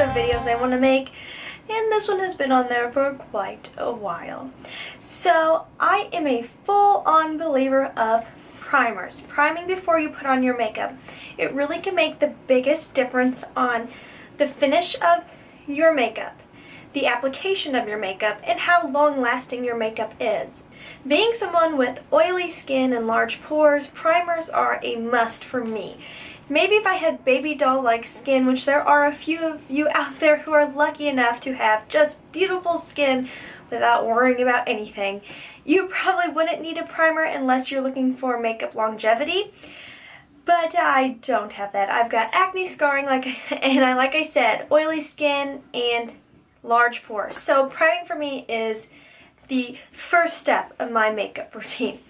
other videos I want to make, and this one has been on there for quite a while. So I am a full-on believer of primers. Priming before you put on your makeup. It really can make the biggest difference on the finish of your makeup, the application of your makeup, and how long-lasting your makeup is. Being someone with oily skin and large pores, primers are a must for me. Maybe if I had baby doll-like skin, which there are a few of you out there who are lucky enough to have just beautiful skin without worrying about anything, you probably wouldn't need a primer unless you're looking for makeup longevity. But I don't have that. I've got acne scarring, like I said, oily skin and large pores. So priming for me is the first step of my makeup routine.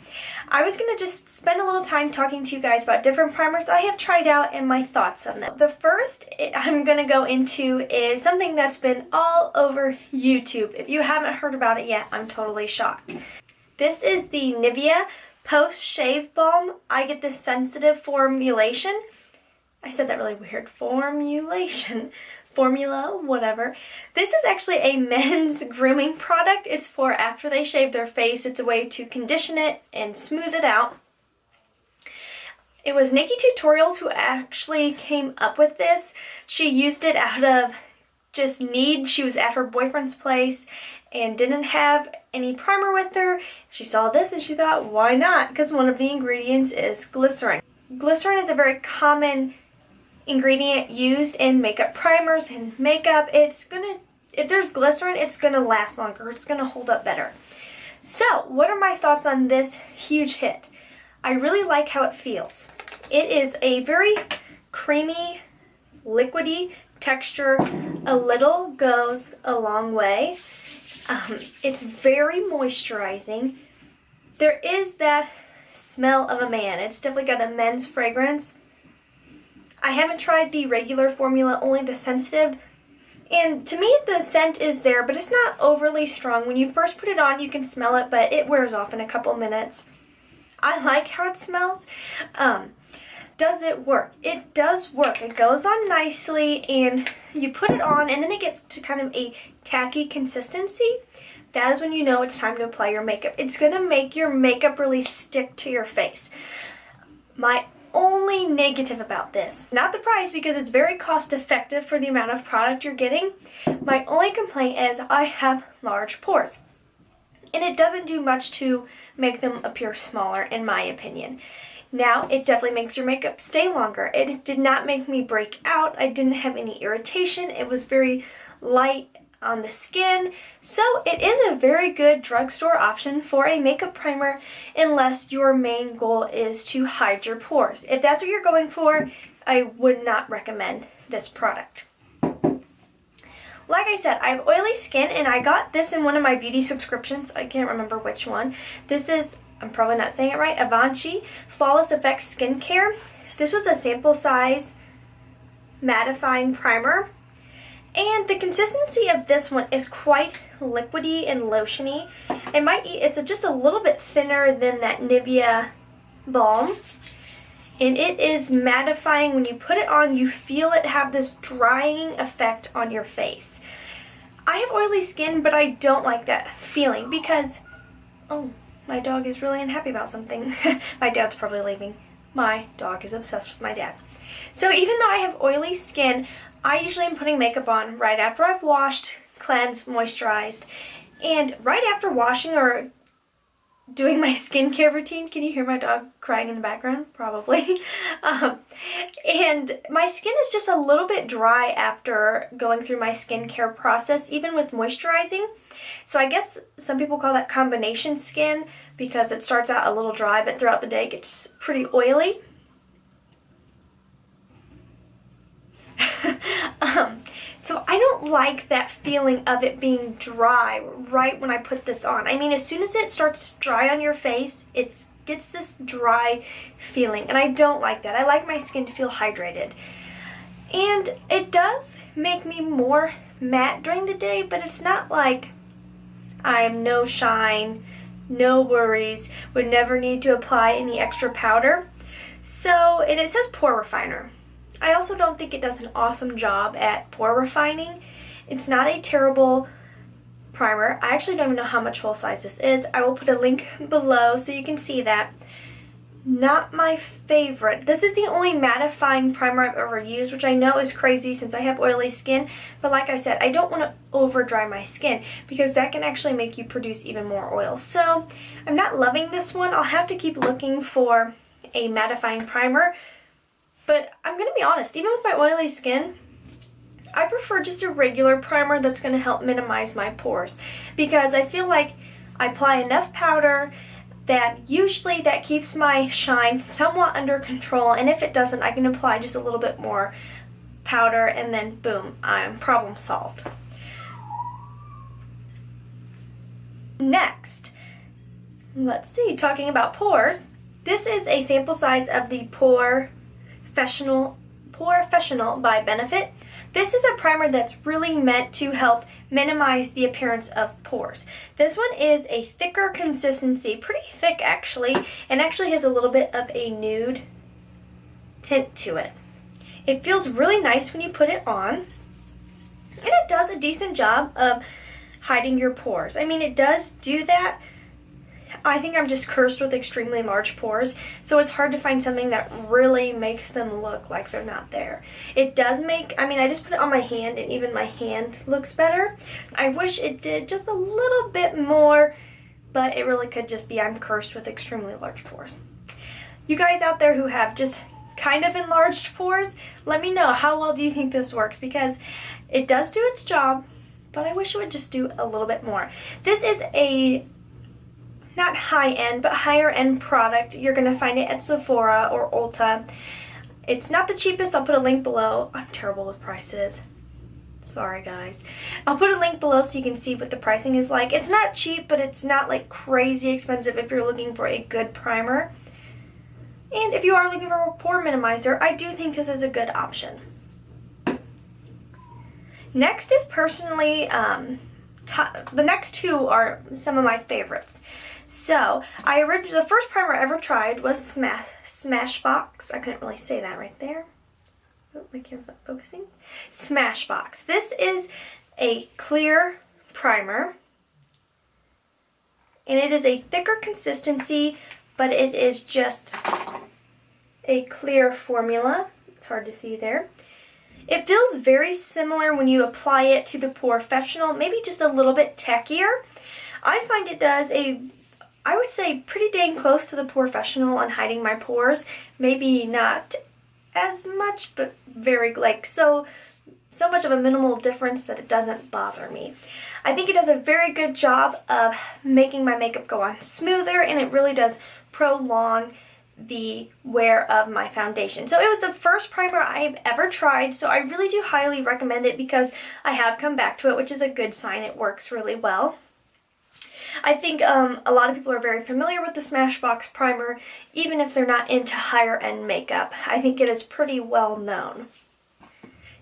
I was going to just spend a little time talking to you guys about different primers I have tried out and my thoughts on them. The first I'm going to go into is something that's been all over YouTube. If you haven't heard about it yet, I'm totally shocked. This is the Nivea Post-Shave Balm. I get the sensitive formulation. I said that really weird. Formula, whatever. This is actually a men's grooming product. It's for after they shave their face. It's a way to condition it and smooth it out. It was Nikki Tutorials who actually came up with this. She used it out of just need. She was at her boyfriend's place and didn't have any primer with her. She saw this and she thought, why not? Because one of the ingredients is glycerin. Glycerin is a very common ingredient used in makeup primers and makeup. If there's glycerin, it's gonna last longer. It's gonna hold up better. So, what are my thoughts on this huge hit? I really like how it feels. It is a very creamy, liquidy texture. A little goes a long way. It's very moisturizing. There is that smell of a man. It's definitely got a men's fragrance. I haven't tried the regular formula, only the sensitive. And to me, the scent is there, but it's not overly strong. When you first put it on, you can smell it, but it wears off in a couple minutes. I like how it smells. Does it work? It does work. It goes on nicely, and you put it on, and then it gets to kind of a tacky consistency. That is when you know it's time to apply your makeup. It's going to make your makeup really stick to your face. My only negative about this, not the price because it's very cost effective for the amount of product you're getting. My only complaint is I have large pores, and it doesn't do much to make them appear smaller in my opinion. Now it definitely makes your makeup stay longer. It did not make me break out. I didn't have any irritation. It was very light on the skin. So it is a very good drugstore option for a makeup primer unless your main goal is to hide your pores. If that's what you're going for, I would not recommend this product. Like I said, I have oily skin and I got this in one of my beauty subscriptions. I can't remember which one. This is, I'm probably not saying it right, Avanti Flawless Effects Skincare. This was a sample size mattifying primer. And the consistency of this one is quite liquidy and lotiony. It's just a little bit thinner than that Nivea Balm. And it is mattifying. When you put it on, you feel it have this drying effect on your face. I have oily skin, but I don't like that feeling because, oh, my dog is really unhappy about something. My dad's probably leaving. My dog is obsessed with my dad. So even though I have oily skin, I usually am putting makeup on right after I've washed, cleansed, moisturized, and right after washing or doing my skincare routine. Can you hear my dog crying in the background? Probably. And my skin is just a little bit dry after going through my skincare process, even with moisturizing. So I guess some people call that combination skin because it starts out a little dry, but throughout the day it gets pretty oily. So I don't like that feeling of it being dry right when I put this on. I mean, as soon as it starts to dry on your face, it gets this dry feeling, and I don't like that. I like my skin to feel hydrated. And it does make me more matte during the day, but it's not like I'm no shine, no worries, would never need to apply any extra powder. So, and it says pore refiner. I also don't think it does an awesome job at pore refining. It's not a terrible primer. I actually don't even know how much full size this is. I will put a link below so you can see that. Not my favorite. This is the only mattifying primer I've ever used, which I know is crazy since I have oily skin, but like I said, I don't want to over dry my skin because that can actually make you produce even more oil. So I'm not loving this one. I'll have to keep looking for a mattifying primer, but I'm going to be honest, even with my oily skin, I prefer just a regular primer that's going to help minimize my pores because I feel like I apply enough powder that usually that keeps my shine somewhat under control, and if it doesn't, I can apply just a little bit more powder and then boom, I'm problem solved. Next, let's see, talking about pores, this is a sample size of the Pore Professional by Benefit. This is a primer that's really meant to help minimize the appearance of pores. This one is a thicker consistency, pretty thick actually, and actually has a little bit of a nude tint to it. It feels really nice when you put it on, and it does a decent job of hiding your pores. I mean, it does do that. I think I'm just cursed with extremely large pores, so it's hard to find something that really makes them look like they're not there. It does make, I mean, I just put it on my hand and even my hand looks better. I wish it did just a little bit more, but it really could just be I'm cursed with extremely large pores. You guys out there who have just kind of enlarged pores, let me know how well do you think this works, because it does do its job, but I wish it would just do a little bit more. This is a not high-end, but higher-end product. You're going to find it at Sephora or Ulta. It's not the cheapest. I'll put a link below. I'm terrible with prices. Sorry, guys. I'll put a link below so you can see what the pricing is like. It's not cheap, but it's not like crazy expensive if you're looking for a good primer. And if you are looking for a pore minimizer, I do think this is a good option. Next is personally, the next two are some of my favorites. So, the first primer I ever tried was Smashbox. I couldn't really say that right there. Oh, my camera's not focusing. Smashbox. This is a clear primer, and it is a thicker consistency, but it is just a clear formula. It's hard to see there. It feels very similar when you apply it to the Pore Professional, maybe just a little bit tackier. I find it does I would say pretty dang close to the Pore Professional on hiding my pores. Maybe not as much, but very so much of a minimal difference that it doesn't bother me. I think it does a very good job of making my makeup go on smoother, and it really does prolong the wear of my foundation. So it was the first primer I've ever tried, so I really do highly recommend it because I have come back to it, which is a good sign. It works really well. I think a lot of people are very familiar with the Smashbox primer, even if they're not into higher end makeup. I think it is pretty well known.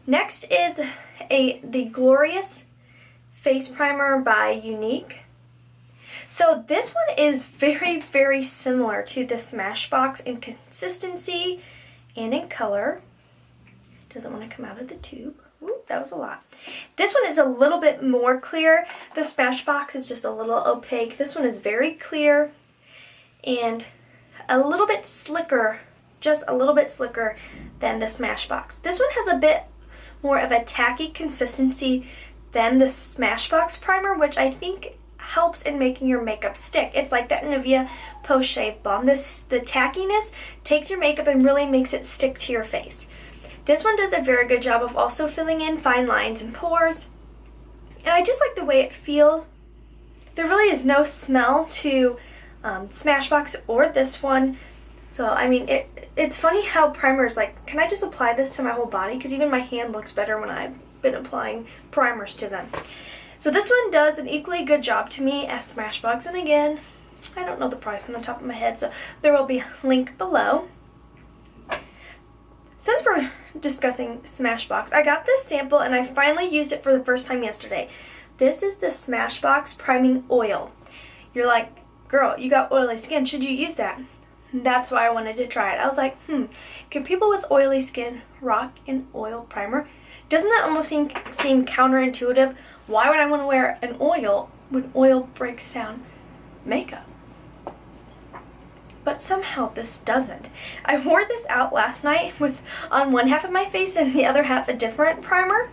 Next is the Glorious Face Primer by Unique. So this one is very, very similar to the Smashbox in consistency and in color. Doesn't want to come out of the tube. Ooh, that was a lot. This one is a little bit more clear. The Smashbox is just a little opaque. This one is very clear and a little bit slicker, just a little bit slicker than the Smashbox. This one has a bit more of a tacky consistency than the Smashbox primer, which I think helps in making your makeup stick. It's like that Nivea post-shave balm. The tackiness takes your makeup and really makes it stick to your face. This one does a very good job of also filling in fine lines and pores, and I just like the way it feels. There really is no smell to Smashbox or this one, so I mean it's funny how primers, like, can I just apply this to my whole body? Because even my hand looks better when I've been applying primers to them. So this one does an equally good job to me as Smashbox, and again, I don't know the price on the top of my head, so there will be a link below. Since we're discussing Smashbox, I got this sample and I finally used it for the first time yesterday. This is the Smashbox Priming Oil. You're like, girl, you got oily skin, should you use that? That's why I wanted to try it. I was like, could people with oily skin rock an oil primer? Doesn't that almost seem counterintuitive? Why would I want to wear an oil when oil breaks down makeup? But somehow this doesn't. I wore this out last night with on one half of my face and the other half a different primer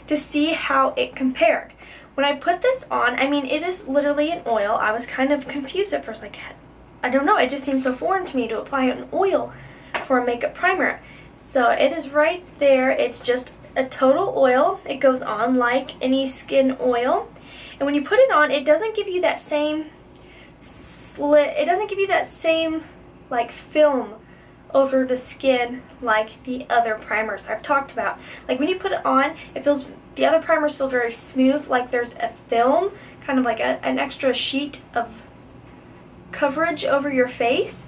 to see how it compared. When I put this on, I mean, it is literally an oil. I was kind of confused at first, like, I don't know, it just seems so foreign to me to apply an oil for a makeup primer. So it is right there. It's just a total oil. It goes on like any skin oil. And when you put it on, it doesn't give you that same it doesn't give you that same like film over the skin like the other primers I've talked about. Like when you put it on, the other primers feel very smooth, like there's a film, kind of like an extra sheet of coverage over your face.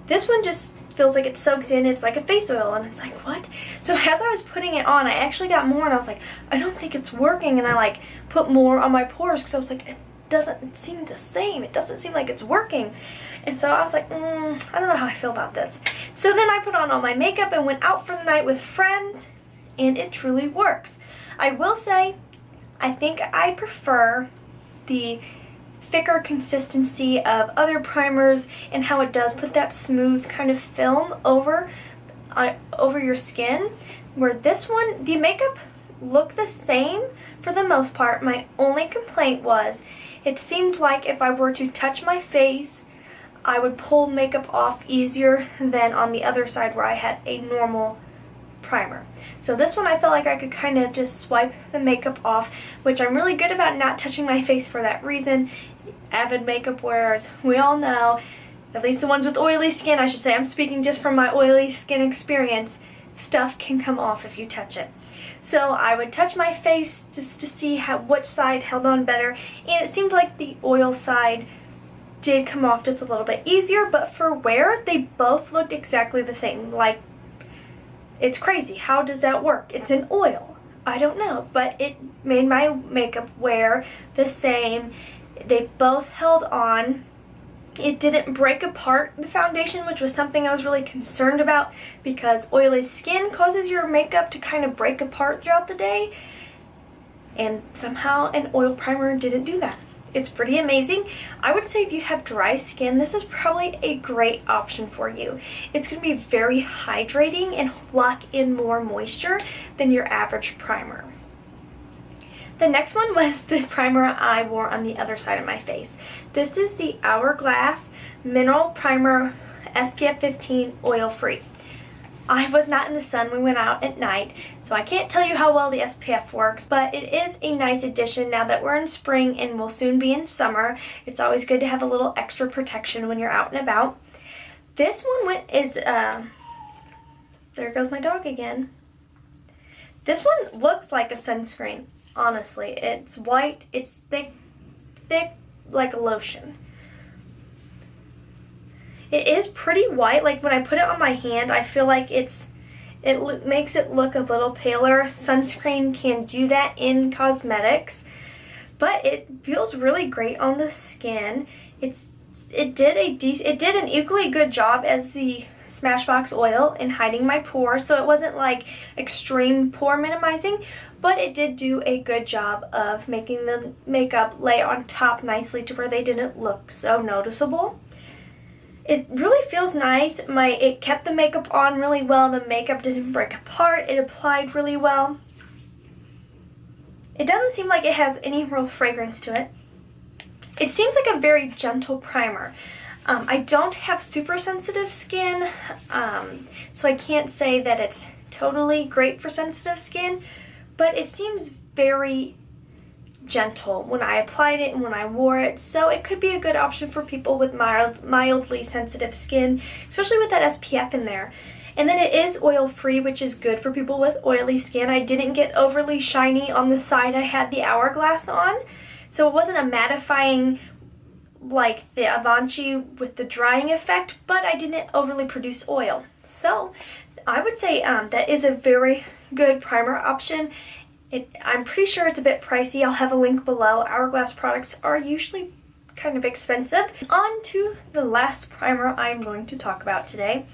This one just feels like it soaks in. It's like a face oil, and it's like, what? So as I was putting it on, I actually got more, and I was like, I don't think it's working, and I like put more on my pores because I was like, it doesn't seem the same. It doesn't seem like it's working. And so I was like, I don't know how I feel about this. So then I put on all my makeup and went out for the night with friends, and it truly works. I will say, I think I prefer the thicker consistency of other primers and how it does put that smooth kind of film over your skin, where this one, the makeup looked the same for the most part. My only complaint was it seemed like if I were to touch my face, I would pull makeup off easier than on the other side where I had a normal primer. So this one I felt like I could kind of just swipe the makeup off, which I'm really good about not touching my face for that reason. Avid makeup wearers, we all know, at least the ones with oily skin, I should say, I'm speaking just from my oily skin experience, stuff can come off if you touch it. So I would touch my face just to see which side held on better, and it seemed like the oil side did come off just a little bit easier, but for wear, they both looked exactly the same. Like, it's crazy. How does that work? It's an oil. I don't know, but it made my makeup wear the same. They both held on. It didn't break apart the foundation, which was something I was really concerned about because oily skin causes your makeup to kind of break apart throughout the day, and somehow an oil primer didn't do that. It's pretty amazing. I would say if you have dry skin, this is probably a great option for you. It's going to be very hydrating and lock in more moisture than your average primer. The next one was the primer I wore on the other side of my face. This is the Hourglass Mineral Primer SPF 15 Oil Free. I was not in the sun, we went out at night, so I can't tell you how well the SPF works, but it is a nice addition now that we're in spring and we'll soon be in summer. It's always good to have a little extra protection when you're out and about. This one there goes my dog again. This one looks like a sunscreen, honestly. It's white, it's thick like a lotion. It is pretty white. Like when I put it on my hand, I feel like it makes it look a little paler. Sunscreen can do that in cosmetics, but it feels really great on the skin. It did an equally good job as the Smashbox oil in hiding my pores, so it wasn't like extreme pore minimizing, but it did do a good job of making the makeup lay on top nicely to where they didn't look so noticeable. It really feels nice. It kept the makeup on really well. The makeup didn't break apart. It applied really well. It doesn't seem like it has any real fragrance to it. It seems like a very gentle primer. I don't have super sensitive skin, so I can't say that it's totally great for sensitive skin, but it seems very gentle when I applied it and when I wore it, so it could be a good option for people with mildly sensitive skin, especially with that SPF in there. And then it is oil free, which is good for people with oily skin. I didn't get overly shiny on the side I had the Hourglass on, so it wasn't a mattifying like the Avanti with the drying effect, but I didn't overly produce oil. So I would say that is a very good primer option. I'm pretty sure it's a bit pricey. I'll have a link below. Hourglass products are usually kind of expensive. On to the last primer I'm going to talk about today.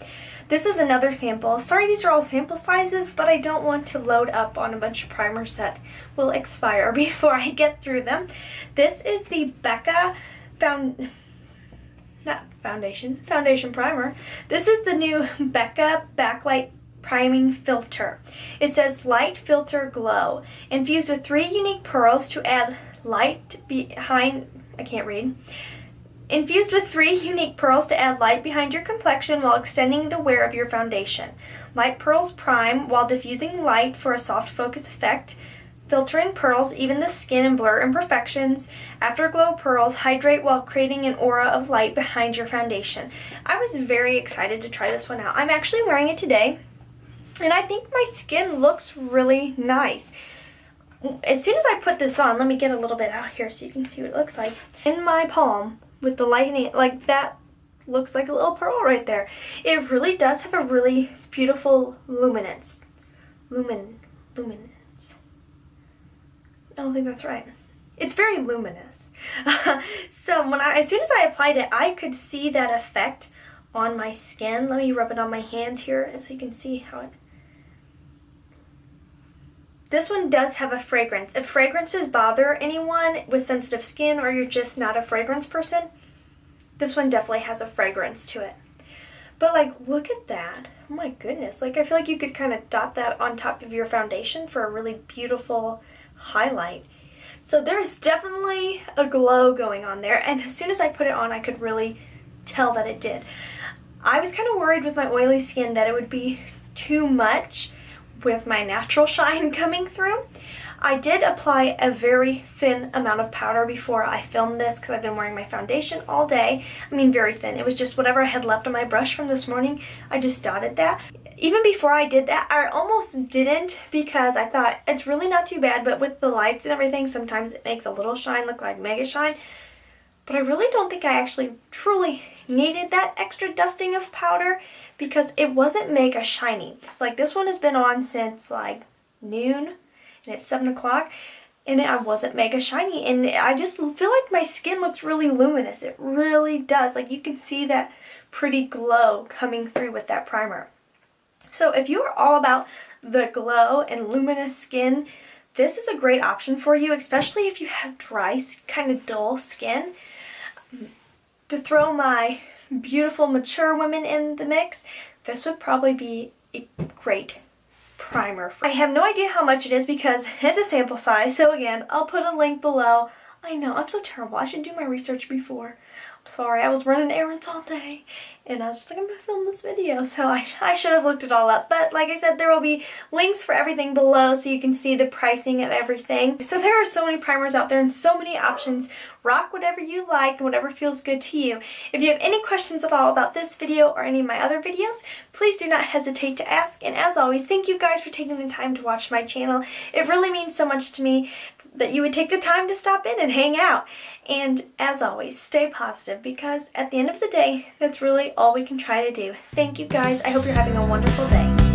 This is another sample. Sorry these are all sample sizes, but I don't want to load up on a bunch of primers that will expire before I get through them. This is the Becca Foundation Primer. This is the new Becca Backlight Priming Filter. It says Light Filter Glow, infused with 3 unique pearls to add light behind, Infused with 3 unique pearls to add light behind your complexion while extending the wear of your foundation. Light pearls prime while diffusing light for a soft focus effect. Filtering pearls even the skin and blur imperfections. Afterglow pearls hydrate while creating an aura of light behind your foundation. I was very excited to try this one out. I'm actually wearing it today, and I think my skin looks really nice. As soon as I put this on, let me get a little bit out here so you can see what it looks like. In my palm, with the lighting, like that looks like a little pearl right there. It really does have a really beautiful luminance. Luminance. I don't think that's right. It's very luminous. So as soon as I applied it, I could see that effect on my skin. Let me rub it on my hand here so you can see how it... This one does have a fragrance. If fragrances bother anyone with sensitive skin or you're just not a fragrance person, this one definitely has a fragrance to it. But like, look at that. Oh my goodness. Like, I feel like you could kind of dot that on top of your foundation for a really beautiful highlight. So there's definitely a glow going on there, and as soon as I put it on, I could really tell that it did. I was kind of worried with my oily skin that it would be too much with my natural shine coming through. I did apply a very thin amount of powder before I filmed this because I've been wearing my foundation all day. I mean, very thin. It was just whatever I had left on my brush from this morning. I just dotted that. Even before I did that, I almost didn't because I thought it's really not too bad, but with the lights and everything, sometimes it makes a little shine look like mega shine. But I really don't think I actually truly needed that extra dusting of powder because it wasn't mega shiny. It's like this one has been on since like noon and it's 7 o'clock and I wasn't mega shiny, and I just feel like my skin looks really luminous. It really does. Like, you can see that pretty glow coming through with that primer. So if you are all about the glow and luminous skin, this is a great option for you, especially if you have dry, kind of dull skin. To throw my beautiful mature women in the mix, this would probably be a great primer. I have no idea how much it is because it's a sample size, so again, I'll put a link below. I know, I'm so terrible. I should do my research before. I'm sorry, I was running errands all day and I was just like, I'm going to film this video, so I should have looked it all up. But like I said, there will be links for everything below so you can see the pricing of everything. So there are so many primers out there and so many options. Rock whatever you like and whatever feels good to you. If you have any questions at all about this video or any of my other videos, please do not hesitate to ask. And as always, thank you guys for taking the time to watch my channel. It really means so much to me that you would take the time to stop in and hang out. And as always, stay positive because at the end of the day, that's really all we can try to do. Thank you guys. I hope you're having a wonderful day.